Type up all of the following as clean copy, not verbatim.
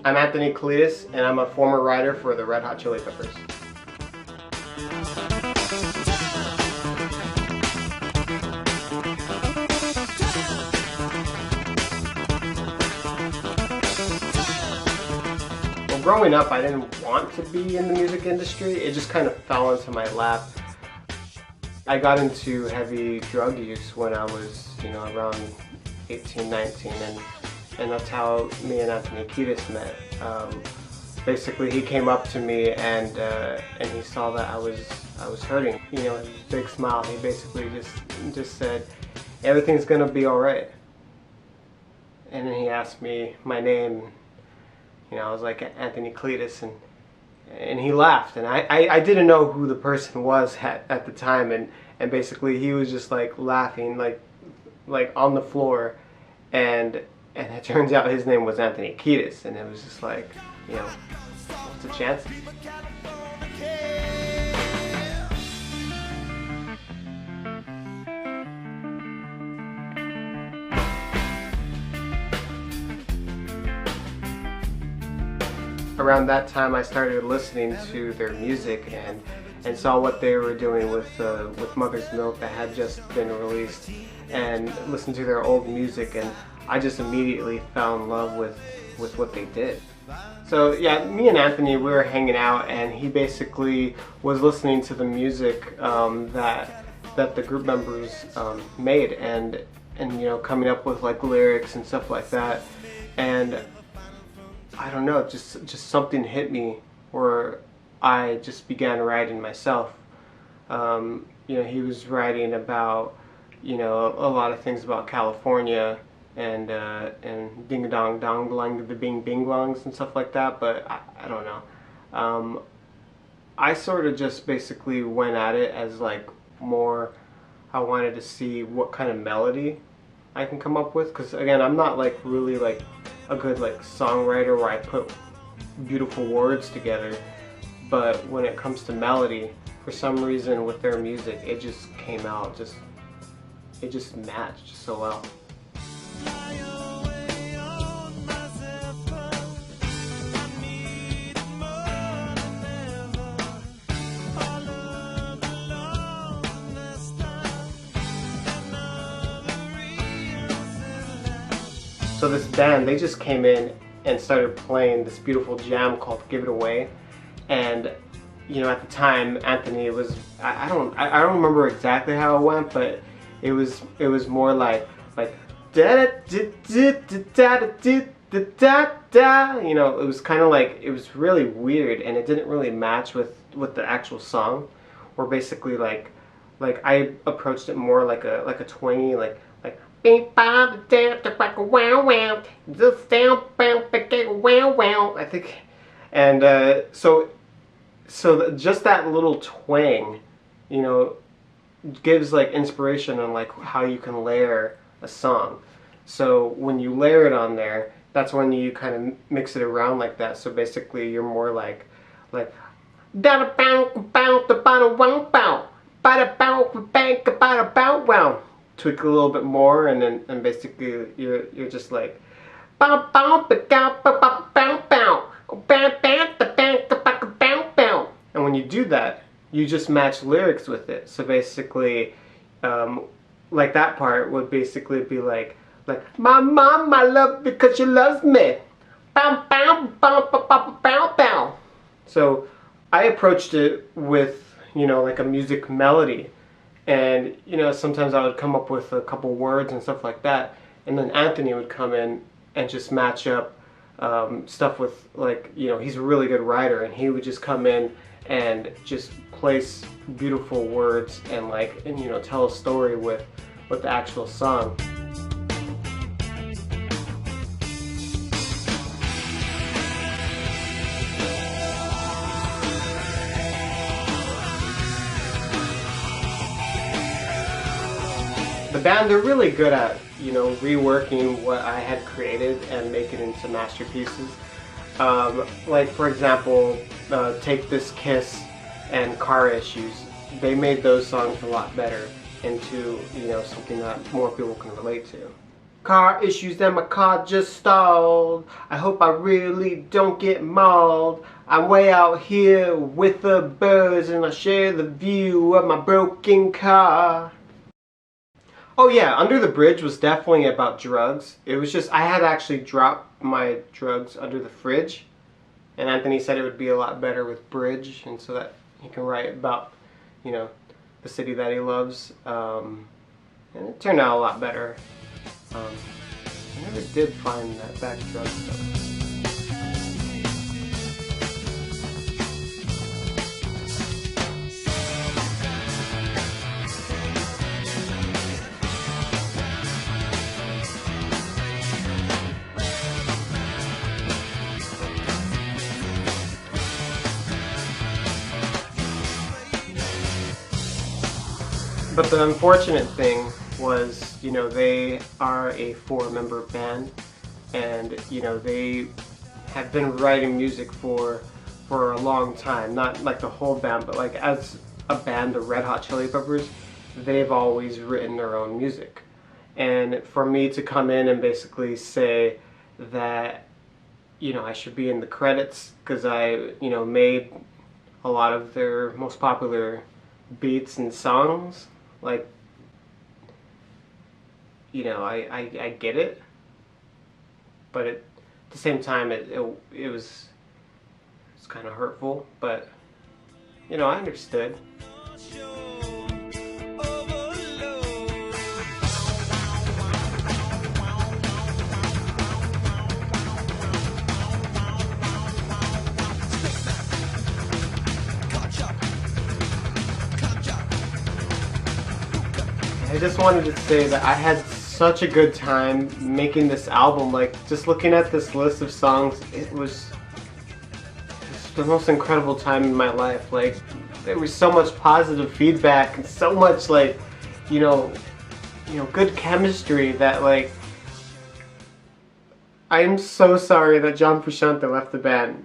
I'm Anthony Kleetis, and I'm a former writer for the Red Hot Chili Peppers. Well, growing up, I didn't want to be in the music industry. It just kind of fell into my lap. I got into heavy drug use when I was, around 18, 19, and that's how me and Anthony Kleetis met. Basically, he came up to me and he saw that I was hurting. With a big smile, he basically just said, "Everything's gonna be all right." And then he asked me my name. I was like, Anthony Kleetis, and he laughed, and I didn't know who the person was at the time, and basically he was just like laughing like on the floor, and it turns out his name was Anthony Kleetis, and it was just like, what's the chance? Around that time, I started listening to their music and saw what they were doing with Mother's Milk that had just been released, and listened to their old music, and I just immediately fell in love with what they did. So yeah, me and Anthony, we were hanging out, and he basically was listening to the music that the group members made, and coming up with like lyrics and stuff like that, and I don't know, just something hit me where I just began writing myself. He was writing about, a lot of things about California and ding dong dong blang the bing bing bongs and stuff like that, but I don't know. I sort of just basically went at it as like more, I wanted to see what kind of melody I can come up with, because again, I'm not like really like a good like songwriter where I put beautiful words together, but when it comes to melody, for some reason with their music, it just came out, it just matched so well. So this band, they just came in and started playing this beautiful jam called Give It Away, and at the time Anthony was, I don't remember exactly how it went, but it was more like da da da da da da da da. It was kind of like, it was really weird, and it didn't really match with the actual song. Where basically like I approached it more like a twangy like I think, and so just that little twang, gives like inspiration on like how you can layer a song. So when you layer it on there, that's when you kind of mix it around like that. So basically you're more like tweak a little bit more, and basically you're just like, and when you do that, you just match lyrics with it. So basically, like that part would basically be like my mom, I love because she loves me. So I approached it with like a music melody. And sometimes I would come up with a couple words and stuff like that, and then Anthony would come in and just match up stuff with, like, he's a really good writer, and he would just come in and just place beautiful words and tell a story with the actual song. The band, they're really good at, reworking what I had created and make it into masterpieces. Like for example, Take This Kiss and Car Issues. They made those songs a lot better into, something that more people can relate to. Car issues and my car just stalled. I hope I really don't get mauled. I'm way out here with the birds and I share the view of my broken car. Oh yeah, Under the Bridge was definitely about drugs. It was just, I had actually dropped my drugs under the fridge. And Anthony said it would be a lot better with bridge, and so that he can write about, you know, the city that he loves. And it turned out a lot better. I never did find that back drug stuff. But the unfortunate thing was, you know, they are a 4-member band, and you know they have been writing music for a long time. Not like the whole band, but like as a band, the Red Hot Chili Peppers, they've always written their own music. And for me to come in and basically say that, you know, I should be in the credits because I, you know, made a lot of their most popular beats and songs, like, you know, I get it, but at the same time it was kind of hurtful, but you know, I understood. I just wanted to say that I had such a good time making this album. Like, just looking at this list of songs, it was the most incredible time in my life. Like, there was so much positive feedback and so much, like, you know, good chemistry that, like, I am so sorry that John Frusciante left the band.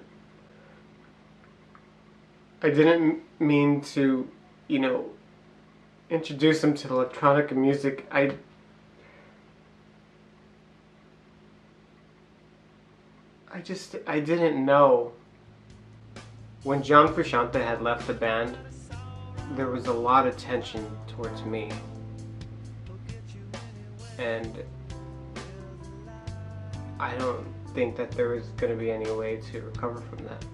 I didn't mean to, you know, introduce him to electronic music. I didn't know. When John Frusciante had left the band, there was a lot of tension towards me. And I don't think that there was going to be any way to recover from that.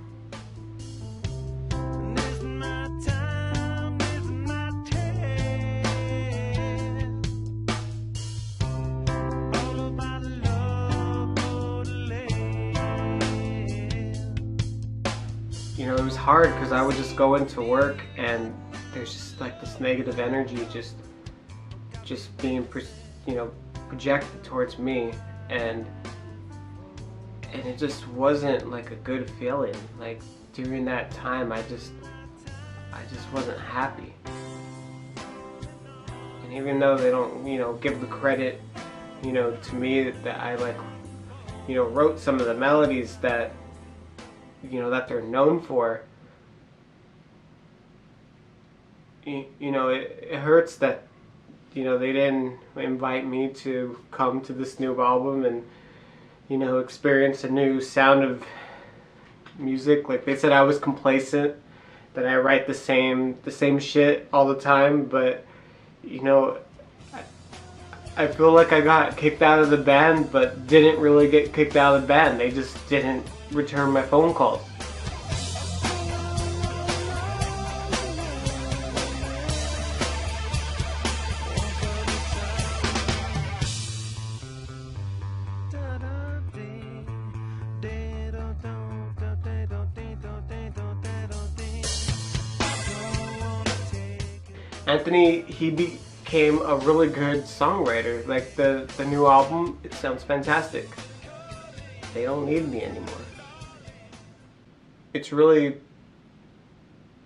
You know, it was hard because I would just go into work and there's just like this negative energy just being, you know, projected towards me, and it just wasn't like a good feeling. Like, during that time, I just wasn't happy. And even though they don't, you know, give the credit, you know, to me that I, like, you know, wrote some of the melodies that, you know, that they're known for, you know, it hurts that, you know, they didn't invite me to come to this new album and, you know, experience a new sound of music. Like, they said I was complacent, that I write the same shit all the time, but, you know, I feel like I got kicked out of the band, but didn't really get kicked out of the band. They just didn't return my phone calls. Anthony, he became a really good songwriter. Like, the new album, it sounds fantastic. They don't need me anymore. It's really,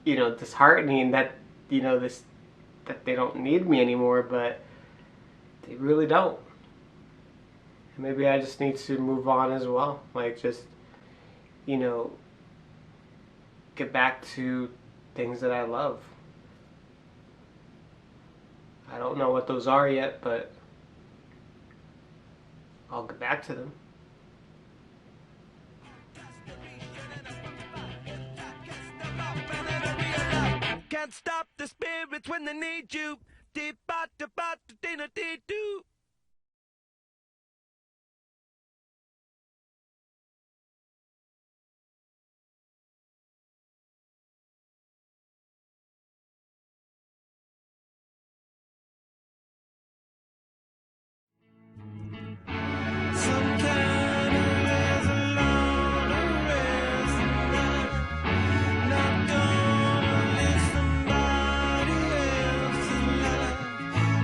you know, disheartening that, you know, that they don't need me anymore, but they really don't. And maybe I just need to move on as well. Like, just, you know, get back to things that I love. I don't know what those are yet, but I'll get back to them. Can't stop the spirits when they need you. Deep ba da ba da da dee doo. Some kind of rest alone, a rest and not gonna live somebody else's life.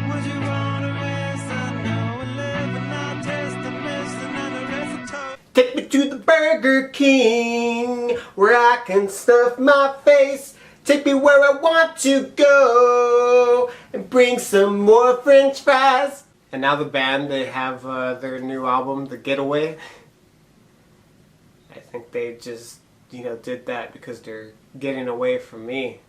Would you wanna rest? I know and live and not taste the missing and the rest of toast. Take me to the Burger King, where I can stuff my face. Take me where I want to go, and bring some more French fries. And now the band, they have their new album, The Getaway. I think they just, did that because they're getting away from me.